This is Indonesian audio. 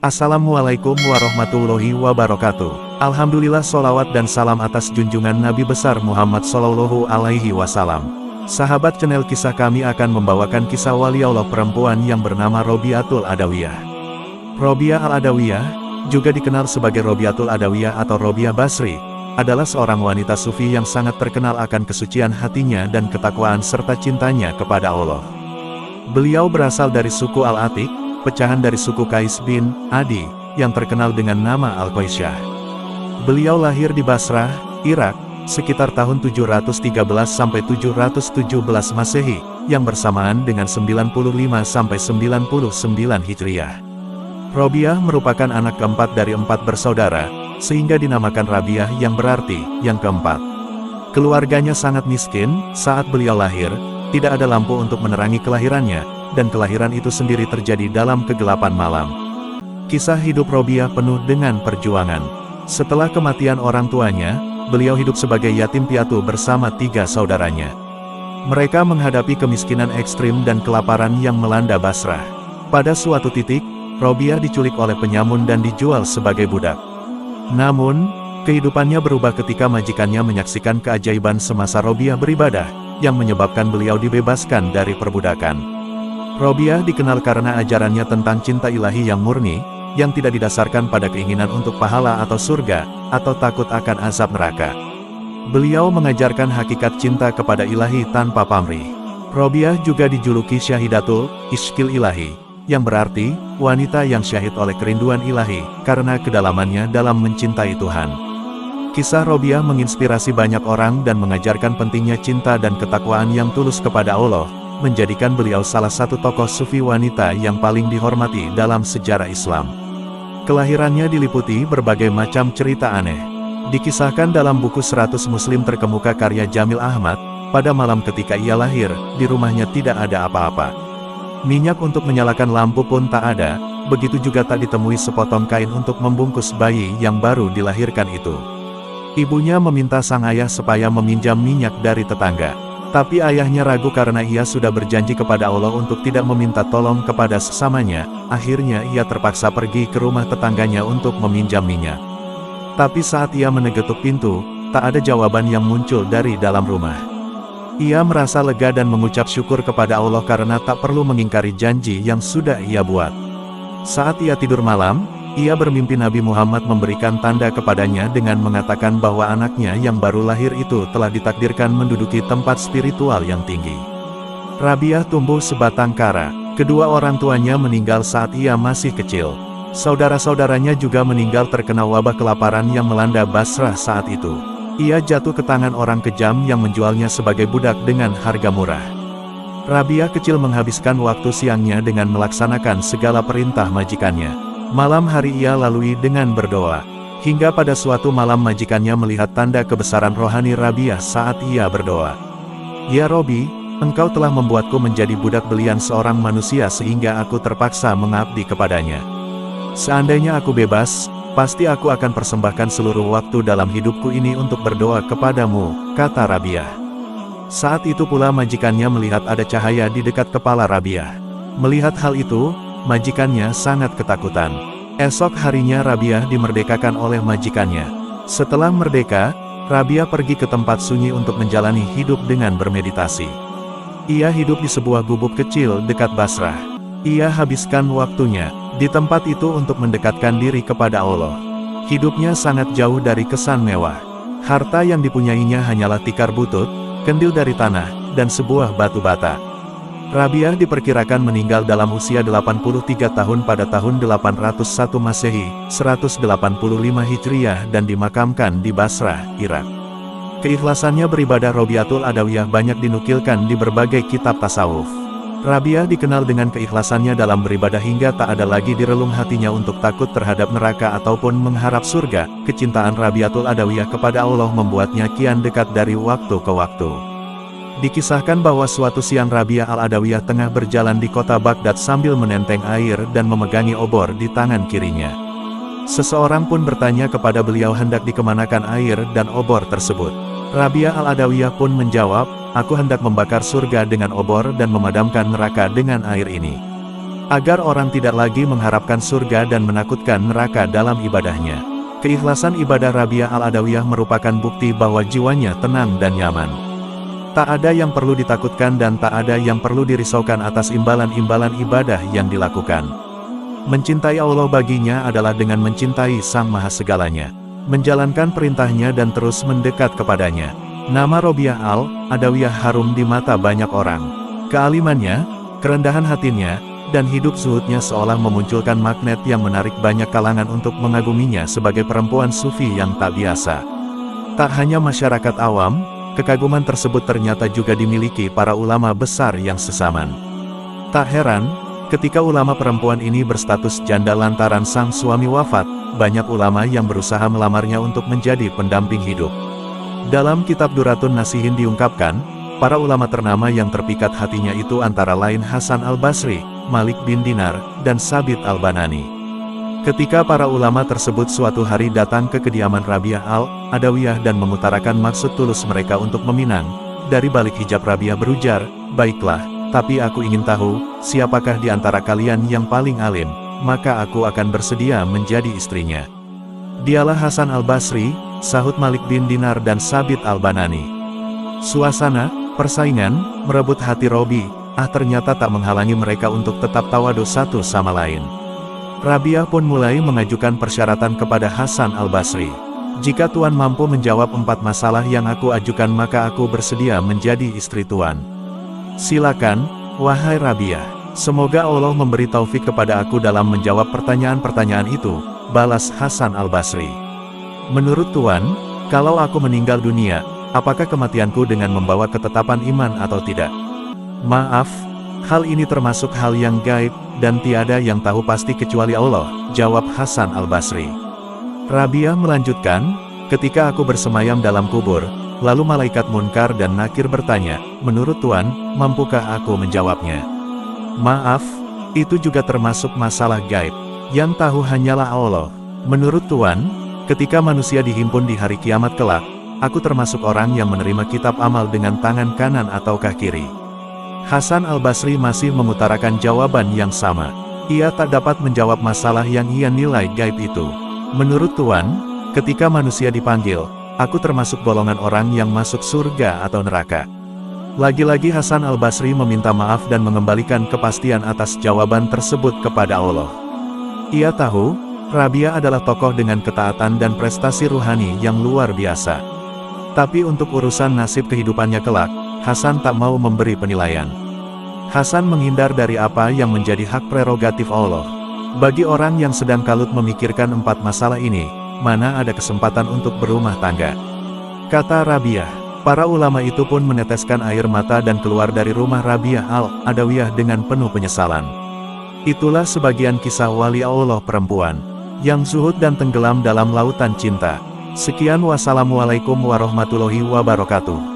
Assalamualaikum warahmatullahi wabarakatuh. Alhamdulillah, sholawat dan salam atas junjungan Nabi besar Muhammad Sallallahu Alaihi Wasallam. Sahabat channel kisah, kami akan membawakan kisah waliullah perempuan yang bernama Robiatul Adawiyah. Robiah al-Adawiyah, juga dikenal sebagai Robiatul Adawiyah atau Robiah Basri, adalah seorang wanita sufi yang sangat terkenal akan kesucian hatinya dan ketakwaan serta cintanya kepada Allah. Beliau berasal dari suku Al-Atik, pecahan dari suku Qais bin Adi, yang terkenal dengan nama Al-Qaisyah. Beliau lahir di Basrah, Irak, sekitar tahun 713-717 Masehi, yang bersamaan dengan 95-99 Hijriah. Robiah merupakan anak keempat dari 4 bersaudara, sehingga dinamakan Rabiah yang berarti yang keempat. Keluarganya sangat miskin. Saat beliau lahir, tidak ada lampu untuk menerangi kelahirannya, dan kelahiran itu sendiri terjadi dalam kegelapan malam. Kisah hidup Robiah penuh dengan perjuangan. Setelah kematian orang tuanya, beliau hidup sebagai yatim piatu bersama 3 saudaranya. Mereka menghadapi kemiskinan ekstrim dan kelaparan yang melanda Basrah. Pada suatu titik, Robiah diculik oleh penyamun dan dijual sebagai budak. Namun, kehidupannya berubah ketika majikannya menyaksikan keajaiban semasa Robiah beribadah, yang menyebabkan beliau dibebaskan dari perbudakan. Robiah dikenal karena ajarannya tentang cinta ilahi yang murni, yang tidak didasarkan pada keinginan untuk pahala atau surga, atau takut akan azab neraka. Beliau mengajarkan hakikat cinta kepada ilahi tanpa pamrih. Robiah juga dijuluki Syahidatul Ishqil Ilahi, yang berarti wanita yang syahid oleh kerinduan ilahi, karena kedalamannya dalam mencintai Tuhan. Kisah Robiah menginspirasi banyak orang dan mengajarkan pentingnya cinta dan ketakwaan yang tulus kepada Allah, menjadikan beliau salah satu tokoh sufi wanita yang paling dihormati dalam sejarah Islam. Kelahirannya diliputi berbagai macam cerita aneh. Dikisahkan dalam buku 100 Muslim terkemuka karya Jamil Ahmad, pada malam ketika ia lahir, di rumahnya tidak ada apa-apa. Minyak untuk menyalakan lampu pun tak ada, begitu juga tak ditemui sepotong kain untuk membungkus bayi yang baru dilahirkan itu. Ibunya meminta sang ayah supaya meminjam minyak dari tetangga. Tapi ayahnya ragu karena ia sudah berjanji kepada Allah untuk tidak meminta tolong kepada sesamanya. Akhirnya ia terpaksa pergi ke rumah tetangganya untuk meminjam minyak. Tapi saat ia mengetuk pintu, tak ada jawaban yang muncul dari dalam rumah. Ia merasa lega dan mengucap syukur kepada Allah karena tak perlu mengingkari janji yang sudah ia buat. Saat ia tidur malam, ia bermimpi Nabi Muhammad memberikan tanda kepadanya dengan mengatakan bahwa anaknya yang baru lahir itu telah ditakdirkan menduduki tempat spiritual yang tinggi. Rabiah tumbuh sebatang kara. Kedua orang tuanya meninggal saat ia masih kecil. Saudara-saudaranya juga meninggal terkena wabah kelaparan yang melanda Basrah saat itu. Ia jatuh ke tangan orang kejam yang menjualnya sebagai budak dengan harga murah. Rabiah kecil menghabiskan waktu siangnya dengan melaksanakan segala perintah majikannya. Malam hari ia lalui dengan berdoa. Hingga pada suatu malam majikannya melihat tanda kebesaran rohani Rabiah saat ia berdoa. "Ya Robi, engkau telah membuatku menjadi budak belian seorang manusia sehingga aku terpaksa mengabdi kepadanya. Seandainya aku bebas, pasti aku akan persembahkan seluruh waktu dalam hidupku ini untuk berdoa kepadamu," kata Rabiah. Saat itu pula majikannya melihat ada cahaya di dekat kepala Rabiah. Melihat hal itu, majikannya sangat ketakutan. Esok harinya Rabiah dimerdekakan oleh majikannya. Setelah merdeka, Rabiah pergi ke tempat sunyi untuk menjalani hidup dengan bermeditasi. Ia hidup di sebuah gubuk kecil dekat Basrah. Ia habiskan waktunya di tempat itu untuk mendekatkan diri kepada Allah. Hidupnya sangat jauh dari kesan mewah. Harta yang dipunyainya hanyalah tikar butut, kendil dari tanah, dan sebuah batu bata. Rabiah diperkirakan meninggal dalam usia 83 tahun pada tahun 801 Masehi, 185 Hijriah dan dimakamkan di Basrah, Irak. Keikhlasannya beribadah Robiatul Adawiyah banyak dinukilkan di berbagai kitab tasawuf. Rabiah dikenal dengan keikhlasannya dalam beribadah hingga tak ada lagi di relung hatinya untuk takut terhadap neraka ataupun mengharap surga. Kecintaan Robiatul Adawiyah kepada Allah membuatnya kian dekat dari waktu ke waktu. Dikisahkan bahwa suatu siang Rabiah al-Adawiyah tengah berjalan di kota Baghdad sambil menenteng air dan memegangi obor di tangan kirinya. Seseorang pun bertanya kepada beliau hendak dikemanakan air dan obor tersebut. Rabiah al-Adawiyah pun menjawab, "Aku hendak membakar surga dengan obor dan memadamkan neraka dengan air ini." agar orang tidak lagi mengharapkan surga dan menakutkan neraka dalam ibadahnya. Keikhlasan ibadah Rabiah Al-Adawiyah merupakan bukti bahwa jiwanya tenang dan nyaman. Tak ada yang perlu ditakutkan dan tak ada yang perlu dirisaukan atas imbalan-imbalan ibadah yang dilakukan. Mencintai Allah baginya adalah dengan mencintai Sang Maha Segalanya, menjalankan perintahnya dan terus mendekat kepadanya. Nama Rabiah Al-Adawiyah harum di mata banyak orang. Kealimannya, kerendahan hatinya, dan hidup zuhudnya seolah memunculkan magnet yang menarik banyak kalangan untuk mengaguminya sebagai perempuan sufi yang tak biasa. Tak hanya masyarakat awam, kekaguman tersebut ternyata juga dimiliki para ulama besar yang sesaman. Tak heran, ketika ulama perempuan ini berstatus janda lantaran sang suami wafat, banyak ulama yang berusaha melamarnya untuk menjadi pendamping hidup. Dalam kitab Duratun Nasihin diungkapkan, para ulama ternama yang terpikat hatinya itu antara lain Hasan Al-Basri, Malik bin Dinar, dan Sabit Al-Banani. Ketika para ulama tersebut suatu hari datang ke kediaman Rabiah Al-Adawiyah dan mengutarakan maksud tulus mereka untuk meminang, dari balik hijab Rabiah berujar, "Baiklah, tapi aku ingin tahu, siapakah di antara kalian yang paling alim, maka aku akan bersedia menjadi istrinya." "Dialah Hasan Al-Basri," sahut Malik bin Dinar dan Sabit Al-Banani. Suasana persaingan merebut hati Rabiah ternyata tak menghalangi mereka untuk tetap tawadu satu sama lain. Rabiah pun mulai mengajukan persyaratan kepada Hasan Al-Basri. "Jika Tuan mampu menjawab 4 masalah yang aku ajukan maka aku bersedia menjadi istri Tuan." "Silakan, wahai Rabiah. Semoga Allah memberi taufik kepada aku dalam menjawab pertanyaan-pertanyaan itu," balas Hasan Al-Basri. "Menurut Tuan, kalau aku meninggal dunia, apakah kematianku dengan membawa ketetapan iman atau tidak?" "Maaf, hal ini termasuk hal yang gaib, dan tiada yang tahu pasti kecuali Allah," jawab Hasan Al-Basri. Rabiah melanjutkan, "Ketika aku bersemayam dalam kubur, lalu malaikat Munkar dan Nakir bertanya, 'Menurut Tuan, mampukah aku menjawabnya?' Maaf, itu juga termasuk masalah gaib, yang tahu hanyalah Allah. Menurut Tuan, ketika manusia dihimpun di hari kiamat kelak, aku termasuk orang yang menerima kitab amal dengan tangan kanan ataukah kiri?" Hasan Al-Basri masih mengutarakan jawaban yang sama. Ia tak dapat menjawab masalah yang ia nilai gaib itu. "Menurut Tuan, ketika manusia dipanggil, aku termasuk golongan orang yang masuk surga atau neraka?" Lagi-lagi Hasan Al-Basri meminta maaf dan mengembalikan kepastian atas jawaban tersebut kepada Allah. Ia tahu, Rabiah adalah tokoh dengan ketaatan dan prestasi ruhani yang luar biasa. Tapi untuk urusan nasib kehidupannya kelak, Hasan tak mau memberi penilaian. Hasan menghindar dari apa yang menjadi hak prerogatif Allah. Bagi orang yang sedang kalut memikirkan 4 masalah ini, mana ada kesempatan untuk berumah tangga. Kata Rabiah, para ulama itu pun meneteskan air mata dan keluar dari rumah Rabiah Al-Adawiyah dengan penuh penyesalan. Itulah sebagian kisah wali Allah perempuan, yang zuhud dan tenggelam dalam lautan cinta. Sekian, wassalamualaikum warahmatullahi wabarakatuh.